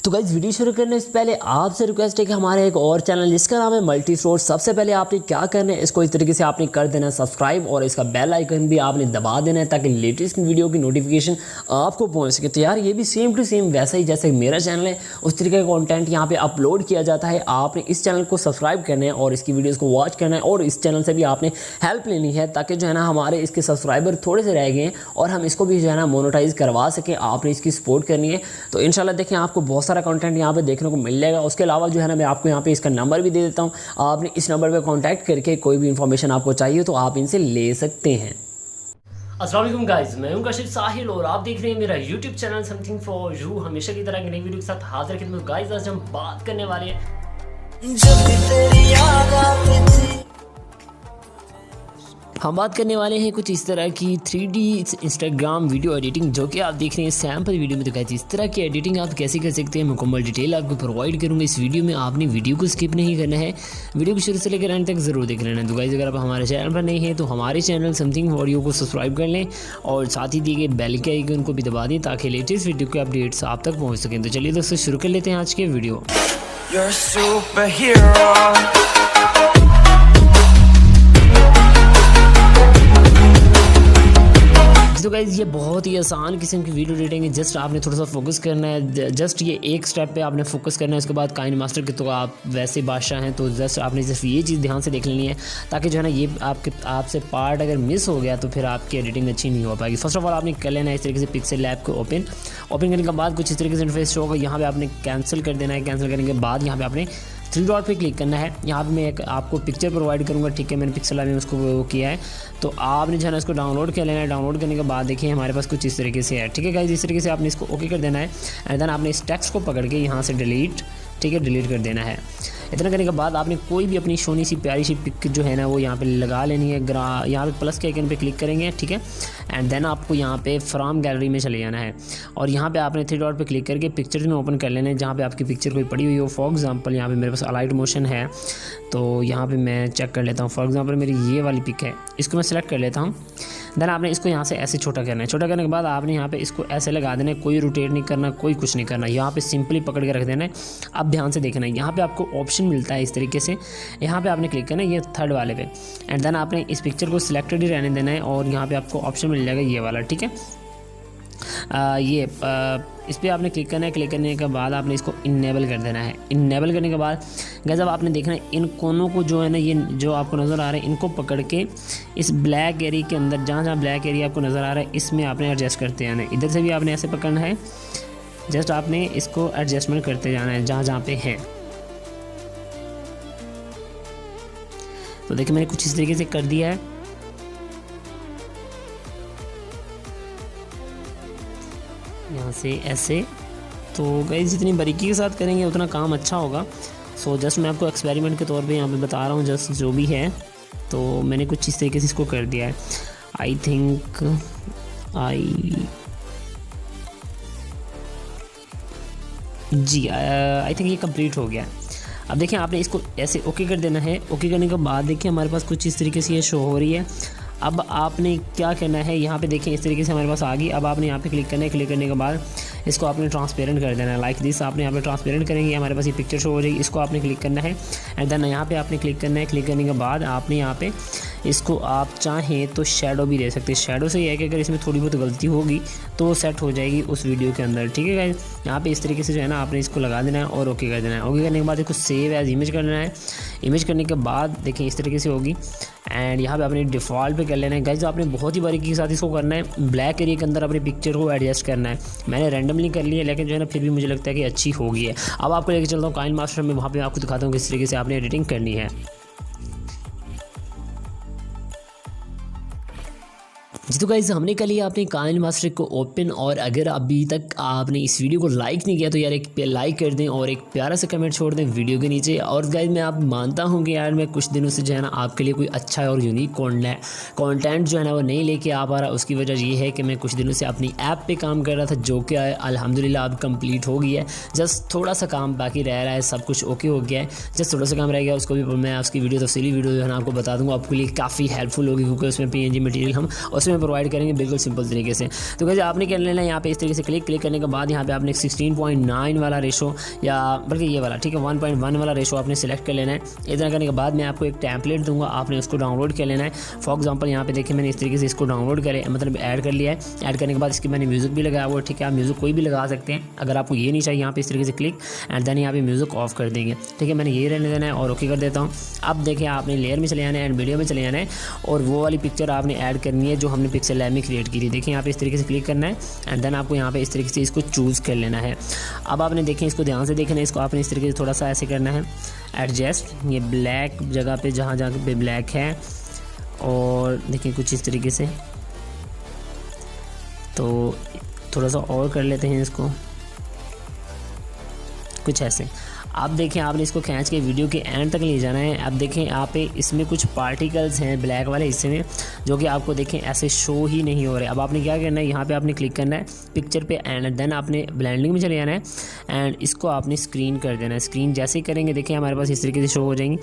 तो guys video शुरू करने से पहले आपसे रिक्वेस्ट है कि हमारे एक और चैनल जिसका नाम है मल्टी सोर्स, सबसे पहले आपने क्या करना है, इसको इस तरीके से आपने कर देना है सब्सक्राइब और इसका बेल आइकन भी आपने दबा देना है ताकि लेटेस्ट वीडियो की नोटिफिकेशन आपको पहुंच सके। तो यार ये भी सेम टू सेम वैसा ही जैसे मेरा चैनल है उस तरीके का कंटेंट यहाँ पे अपलोड किया जाता है। आपने इस चैनल को सब्सक्राइब करना है और इसकी वीडियोज़ को वॉच करना है और इस चैनल से भी आपने हेल्प लेनी है ताकि जो है ना हमारे इसके सब्सक्राइबर थोड़े से रह गए हैं और हम इसको भी जो है ना मोनेटाइज करवा सकें। आपने इसकी सपोर्ट करनी है। तो इंशाल्लाह देखें आपको बहुत सारा कंटेंट यहाँ पे देखने को मिल जाएगा। उसके अलावा जो है ना मैं आपको यहाँ पे इसका नंबर भी दे देता हूँ। आपने इस नंबर पे कांटेक्ट करके कोई भी इंफॉर्मेशन आपको चाहिए तो आप इनसे ले सकते हैं। अस्सलाम वालेकुम गाइस, मैं हूं काशिफ साहिल और आप देख रहे हैं मेरा YouTube channel something for you. हमेशा की तरह नई वीडियो के साथ हाजिर खिदमत। गाइस आज हम बात करने वाले हैं कुछ इस तरह की 3D इंस्टाग्राम वीडियो एडिटिंग जो कि आप देख रहे हैं सैम्पल वीडियो में। तो गाइस इस तरह की एडिटिंग आप कैसे कर सकते हैं मुकम्मल डिटेल आपको प्रोवाइड करूंगा इस वीडियो में। आपने वीडियो को स्किप नहीं करना है, वीडियो को शुरू से लेकर एंड तक ज़रूर देख लेना है। तो गाइस अगर आप हमारे चैनल पर नहीं हैं तो हमारे चैनल समथिंग फॉर यू को सब्सक्राइब कर लें और साथ ही दिए गए बेल के आइकन को भी दबा दें ताकि लेटेस्ट वीडियो के अपडेट्स आप तक पहुँच सकें। तो चलिए दोस्तों शुरू कर लेते हैं आज के वीडियो। तो गाइस ये बहुत ही आसान किस्म की वीडियो एडिटिंग है। जस्ट आपने थोड़ा सा फोकस करना है, जस्ट ये एक स्टेप पे आपने फोकस करना है। उसके बाद काइन मास्टर के तो आप वैसे बादशाह हैं तो जस्ट आपने सिर्फ ये चीज़ ध्यान से देख लेनी है ताकि जो है ना ये आपसे पार्ट अगर मिस हो गया तो फिर आपकी एडिटिंग अच्छी नहीं हो पाएगी। फर्स्ट ऑफ ऑल आपने कर लेना है इस तरीके से पिक्सेल लैब को ओपन करने के बाद कुछ इस तरीके से इंटरफेस शो होगा। यहाँ पर आपने कैंसिल कर देना है। कैंसिल करने के बाद यहाँ पर आपने 3 डॉट पे क्लिक करना है। यहाँ पे मैं एक आपको पिक्चर प्रोवाइड करूँगा, ठीक है। मैंने पिक्सल में उसको वो किया है तो आपने जो है ना इसको डाउनलोड कर लेना है। डाउनलोड करने के बाद देखिए हमारे पास कुछ इस तरीके से है, ठीक है गाइस। इस तरीके से आपने इसको ओके कर देना है एंड देन आपने इस टेक्स्ट को पकड़ के यहाँ से डिलीट, ठीक है, डिलीट कर देना है। इतना करने के बाद आपने कोई भी अपनी सोनी सी प्यारी सी पिक जो है ना वो यहाँ पे लगा लेनी है। यहाँ पे प्लस के आइकन पे क्लिक करेंगे, ठीक है, एंड देन आपको यहाँ पे फ्रॉम गैलरी में चले जाना है और यहाँ पे आपने 3 डॉट पे क्लिक करके पिक्चर्स में ओपन कर लेना है जहाँ पे आपकी पिक्चर कोई पड़ी हुई हो। फॉर एग्जांपल यहाँ पे मेरे पास अलाइट मोशन है तो यहाँ पे मैं चेक कर लेता हूँ। फॉर एग्जांपल मेरी ये वाली पिक है, इसको मैं सेलेक्ट कर लेता हूँ। देन आपने इसको यहाँ से ऐसे छोटा करना है। छोटा करने के बाद आपने यहाँ पे इसको ऐसे लगा देना है, कोई रोटेट नहीं करना, कोई कुछ नहीं करना। यहाँ पे सिंपली पकड़ के रख देना है। अब ध्यान से देखना है, यहाँ पे आपको ऑप्शन मिलता है इस तरीके से। यहाँ पे आपने क्लिक करना है ये थर्ड वाले पे एंड देन आपने इस पिक्चर को सिलेक्टेड ही रहने देना है और यहाँ पे आपको ऑप्शन मिल जाएगा ये वाला, ठीक है। इस पर आपने क्लिक करना है। क्लिक करने के बाद आपने इसको इनेबल कर देना है। इनेबल करने के बाद गाइस अब आपने देखना है इन कोनों को जो है ना ये जो आपको नज़र आ रहा है इनको पकड़ के इस ब्लैक एरिया के अंदर जहाँ ब्लैक एरिया आपको नज़र आ रहा है इसमें आपने एडजस्ट करते जाना है। इधर से भी आपने ऐसे पकड़ना है, जस्ट आपने इसको एडजस्टमेंट करते जाना है जहाँ पे है। तो देखिए मैंने कुछ इस तरीके से कर दिया है। यहाँ से ऐसे तो गाइस जितनी बारीकी के साथ करेंगे उतना काम अच्छा होगा। सो जस्ट मैं आपको एक्सपेरिमेंट के तौर पे यहाँ पे बता रहा हूँ जस्ट जो भी है। तो मैंने कुछ इस तरीके से इसको कर दिया है। आई थिंक ये कंप्लीट हो गया। अब देखिए आपने इसको ऐसे ओके कर देना है। ओके करने के बाद देखिए हमारे पास कुछ इस तरीके से ये शो हो रही है। अब आपने क्या करना है, यहाँ पे देखिए इस तरीके से हमारे पास आ गई। अब आपने यहाँ पे क्लिक करना है। क्लिक करने के बाद इसको आपने ट्रांसपेरेंट कर देना है लाइक दिस। आपने यहाँ पे ट्रांसपेरेंट करेंगे हमारे पास ये पिक्चर शो हो जाएगी। इसको आपने क्लिक करना है एंड देन यहाँ पे आपने क्लिक करना है। क्लिक करने के बाद आपने यहाँ पे इसको आप चाहें तो शेडो भी दे सकते हैं। शेडो से ये है कि अगर इसमें थोड़ी बहुत गलती होगी तो सेट हो जाएगी उस वीडियो के अंदर, ठीक है गाइस। यहाँ पे इस तरीके से जो है ना आपने इसको लगा देना है और ओके कर देना है। ओके करने के बाद इसको सेव एज इमेज कर लेना है। इमेज करने के बाद देखिए इस तरीके से होगी एंड यहाँ पे आपने डिफ़ॉल्ट पे कर लेना है। गाइस आपने बहुत ही बारीकी के साथ इसको करना है। ब्लैक एरिया के अंदर अपने पिक्चर को एडजस्ट करना है। मैंने रैंडमली कर लिया लेकिन जो है ना फिर भी मुझे लगता है कि अच्छी होगी है। अब आपको लेके चलता हूँ काइन मास्टर में, वहाँ पे आपको दिखाता हूँ किस तरीके से आपने एडिटिंग करनी है। जी तो गाइस हमने कर लिया अपने काइन मास्टर को ओपन और अगर अभी तक आपने इस वीडियो को लाइक नहीं किया तो यार एक लाइक कर दें और एक प्यारा सा कमेंट छोड़ दें वीडियो के नीचे। और गाइस मैं आप मानता हूँ कि यार मैं कुछ दिनों से जो है ना आपके लिए कोई अच्छा और यूनिक कंटेंट जो है ना वो नहीं लेके आ पा रहा। उसकी वजह ये है कि मैं कुछ दिनों से अपनी ऐप पे काम कर रहा था जो कि अल्हम्दुलिल्लाह अब कंप्लीट हो गई है। जस्ट थोड़ा सा काम बाकी रह रहा है, सब कुछ ओके हो गया है, जस्ट थोड़ा सा काम रह गया। उसको भी मैं उसकी वीडियो तफसीली वीडियो जो है ना आपको बता दूँगा, आपके लिए काफ़ी हेल्पफुल होगी क्योंकि उसमें PNG मटीरियल हम उसमें प्रोवाइड करेंगे बिल्कुल सिंपल तरीके से। तो गाइस आपने क्या लेना है, यहाँ पे इस तरीके से क्लिक करने के बाद यहाँ पे आपने 16.9 वाला रेशो या बल्कि ये वाला, ठीक है, 1.1 वाला रेशो आपने सेलेक्ट कर लेना है। इतना करने के बाद मैं आपको एक टेम्पलेट दूंगा, आपने उसको डाउनलोड कर लेना है। फॉर एग्जांपल यहाँ पे देखिए मैंने इस तरीके से इसको डाउनलोड करे, मतलब ऐड कर लिया है। ऐड करने के बाद इसकी मैंने म्यूज़िक भी लगाया हुआ है, ठीक है, आप म्यूज़िक कोई भी लगा सकते हैं। अगर आपको ये नहीं चाहिए यहाँ पे इस तरीके से क्लिक एंड देन यहाँ पे म्यूज़िक ऑफ कर देंगे, ठीक है। मैंने ये रहने देना है और ओके कर देता हूँ। अब देखिए आपने लेयर में चले जाना है एंड वीडियो में चले जाना है और वो वाली पिक्चर आपने ऐड करनी है जो हमने पिक्सल लैब में क्रिएट की थी। देखिए यहाँ पे इस तरीके से क्लिक करना है एंड देन आपको यहाँ पे इस तरीके से इसको चूज़ कर लेना है। अब आपने देखें इसको ध्यान से देखना है, इसको आपने इस तरीके से थोड़ा सा ऐसे करना है एडजस्ट, ये ब्लैक जगह पे जहाँ जहाँ पे ब्लैक है और देखिए कुछ इस तरीके से, तो थोड़ा सा और कर लेते हैं इसको कुछ ऐसे। अब देखें आपने इसको खींच के वीडियो के एंड तक ले जाना है। अब देखें यहाँ पे इसमें कुछ पार्टिकल्स हैं ब्लैक वाले हिस्से में जो कि आपको देखें ऐसे शो ही नहीं हो रहे। अब आपने क्या करना है, यहाँ पे आपने क्लिक करना है पिक्चर पे एंड देन आपने ब्लेंडिंग में चले जाना है एंड इसको आपने स्क्रीन कर देना है। स्क्रीन जैसे ही करेंगे देखिए हमारे पास इस तरीके से शो हो जाएंगी।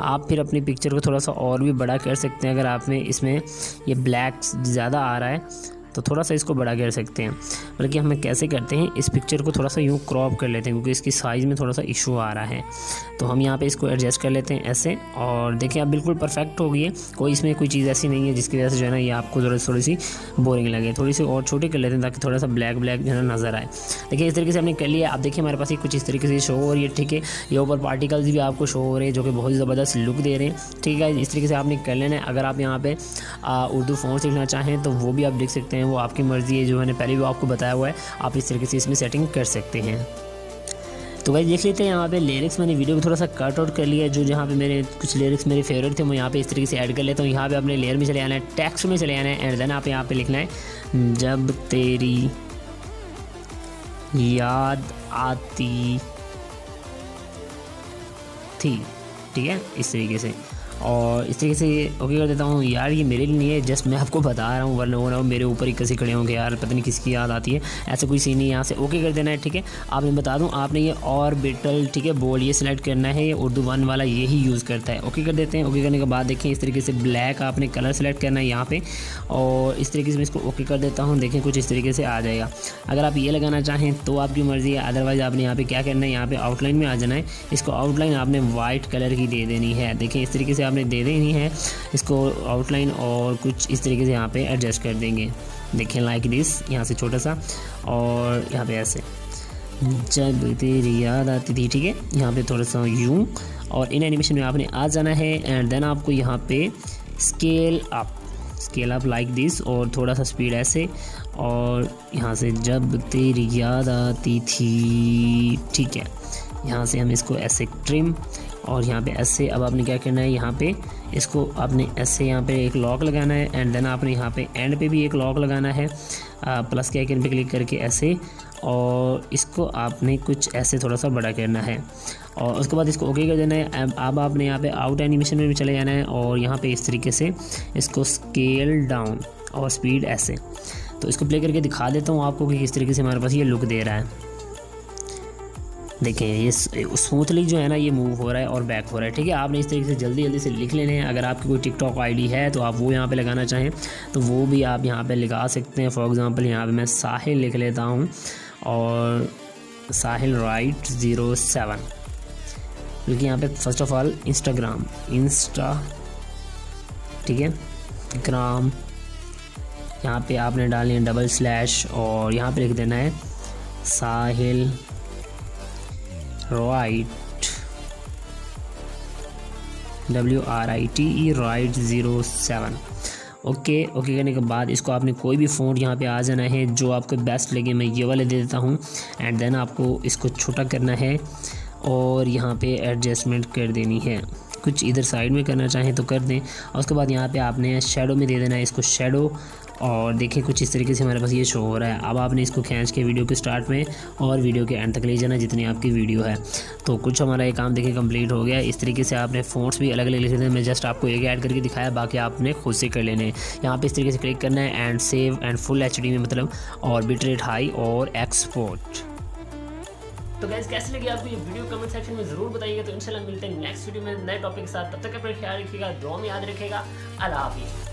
आप फिर अपनी पिक्चर को थोड़ा सा और भी बड़ा कर सकते हैं। अगर आप में इसमें ये ब्लैक ज़्यादा आ रहा है तो थोड़ा सा इसको बड़ा कर सकते हैं, बल्कि हमें कैसे करते हैं, इस पिक्चर को थोड़ा सा यूँ क्रॉप कर लेते हैं क्योंकि इसकी साइज़ में थोड़ा सा इशू आ रहा है। तो हम यहाँ पे इसको एडजस्ट कर लेते हैं ऐसे और देखिए अब बिल्कुल परफेक्ट हो गई है। कोई इसमें कोई चीज़ ऐसी नहीं है जिसकी वजह से जो है ना ये आपको थोड़ी सी बोरिंग लगे। थोड़ी सी और छोटी कर लेते हैं ताकि थोड़ा सा ब्लैक जो है नज़र आए। देखिए इस तरीके से हमने कर लिया। आप देखिए हमारे पास ये कुछ इस तरीके से शो हो रही है, ठीक है। ये ऊपर पार्टिकल्स भी आपको शो हो रहे हैं जो कि बहुत ज़बरदस्त लुक दे रहे हैं, ठीक है। इस तरीके से आपने कर लेना है। अगर आप यहाँ पे उर्दू फ़ॉन्ट सीखना चाहें तो वो भी आप लिख सकते हैं, वो आपकी मर्ज़ी है। जो मैंने पहले भी आपको बताया हुआ है, आप इस तरीके से इसमें सेटिंग कर सकते हैं। तो गाइस देख लेते हैं यहाँ पे लिरिक्स मैंने वीडियो को थोड़ा सा कट आउट कर लिया है। जो जहाँ पे मेरे कुछ लिरिक्स मेरे फेवरेट थे वो यहाँ पे इस तरीके से ऐड कर लेता हूँ। यहाँ पे अपने लेयर में चले आना है, टेक्स्ट में चले आना है एंड देन आप यहाँ पे लिखना है जब तेरी याद आती थी, ठीक है, इस तरीके से। और इस तरीके से ओके कर देता हूँ। यार ये मेरे लिए नहीं है, जस्ट मैं आपको बता रहा हूँ, वरना वो मेरे ऊपर ही कैसे खड़े होंगे यार, पता नहीं किसकी याद आती है। ऐसा कोई सीन नहीं, यहाँ से ओके कर देना है, ठीक है। आपने बता दूँ आपने ये ऑर्बिटल, ठीक है, बोल्ड ये सिलेक्ट करना है। ये उर्दू 1 वाला ये ही यूज़ करता है। ओके कर देते हैं। ओके करने के बाद देखें इस तरीके से ब्लैक आपने कलर सेलेक्ट करना है यहाँ पे और इस तरीके से मैं इसको ओके कर देता हूँ। देखें कुछ इस तरीके से आ जाएगा। अगर आप ये लगाना चाहें तो आपकी मर्ज़ी है, अदरवाइज़ आपने यहाँ पे क्या करना है, यहाँ पे आउटलाइन में आ जाना है। इसको आउटलाइन आपने वाइट कलर की दे देनी है। देखिए इस तरीके से आपने दे देनी है इसको आउटलाइन और कुछ इस तरीके से यहाँ पे एडजस्ट कर देंगे। देखिए लाइक दिस, यहाँ से छोटा सा और यहाँ पे ऐसे जब तेरी याद आती थी, ठीक है। यहाँ पे थोड़ा सा यूँ और इन एनिमेशन में आपने आ जाना है एंड देन आपको यहाँ पे स्केल अप लाइक दिस और थोड़ा सा स्पीड ऐसे और यहाँ से जब तेरी याद आती थी, ठीक है। यहाँ से हम इसको ऐसे ट्रिम और यहाँ पे ऐसे। अब आपने क्या करना है, यहाँ पे इसको आपने ऐसे यहाँ पे एक लॉक लगाना है एंड देन आपने यहाँ पे एंड पे भी एक लॉक लगाना है प्लस के आइकन पे क्लिक करके ऐसे और इसको आपने कुछ ऐसे थोड़ा सा बड़ा करना है और उसके बाद इसको ओके कर देना है। अब आपने यहाँ पे आउट एनिमेशन में भी चले जाना है और यहाँ पे इस तरीके से इसको स्केल डाउन और स्पीड ऐसे। तो इसको प्ले करके दिखा देता हूँ आपको कि किस तरीके से हमारे पास ये लुक दे रहा है। देखें ये स्मूथली जो है ना ये मूव हो रहा है और बैक हो रहा है, ठीक है। आपने इस तरीके से जल्दी से लिख लेने हैं। अगर आपकी कोई टिकटॉक आईडी है तो आप वो यहाँ पे लगाना चाहें तो वो भी आप यहाँ पे लगा सकते हैं। फॉर एग्जांपल यहाँ पे मैं साहिल लिख लेता हूँ और साहिल राइट 07, क्योंकि यहाँ पे फर्स्ट ऑफ ऑल इंस्टा, ठीक है, ग्राम, यहाँ पे आपने डालनी है डबल/ और यहाँ पे लिख देना है साहिल राइट WRITE राइट 07। ओके करने के बाद इसको आपने कोई भी फ़ॉन्ट यहाँ पे आ जाना है जो आपको बेस्ट लगे। मैं ये वाले दे देता हूँ एंड देन आपको इसको छोटा करना है और यहाँ पे एडजस्टमेंट कर देनी है। कुछ इधर साइड में करना चाहें तो कर दें और उसके बाद यहाँ पे आपने शेडो में दे देना है इसको शेडो और देखें कुछ इस तरीके से हमारे पास ये शो हो रहा है। अब आपने इसको खींच के वीडियो के स्टार्ट में और वीडियो के एंड तक ले जाना जितनी आपकी वीडियो है। तो कुछ हमारा ये काम देखें कंप्लीट हो गया। इस तरीके से आपने फ़ॉन्ट्स भी अलग अलग लिखे थे, मैं जस्ट आपको एक ऐड करके दिखाया, बाकी आपने खुद से कर लेने हैं। यहाँ पे इस तरीके से क्लिक करना है and save and full HD में, मतलब और बिटरेट हाई और एक्सपोर्ट। तो गाइस कैसे लगी आपको ये वीडियो कमेंट सेक्शन में ज़रूर बताइएगा। तो इंशाल्लाह मिलते हैं नेक्स्ट वीडियो में नए टॉपिक के साथ। तब तक अपना ख्याल रखिएगा, दुआ में याद रखिएगा। अल्लाह हाफिज़।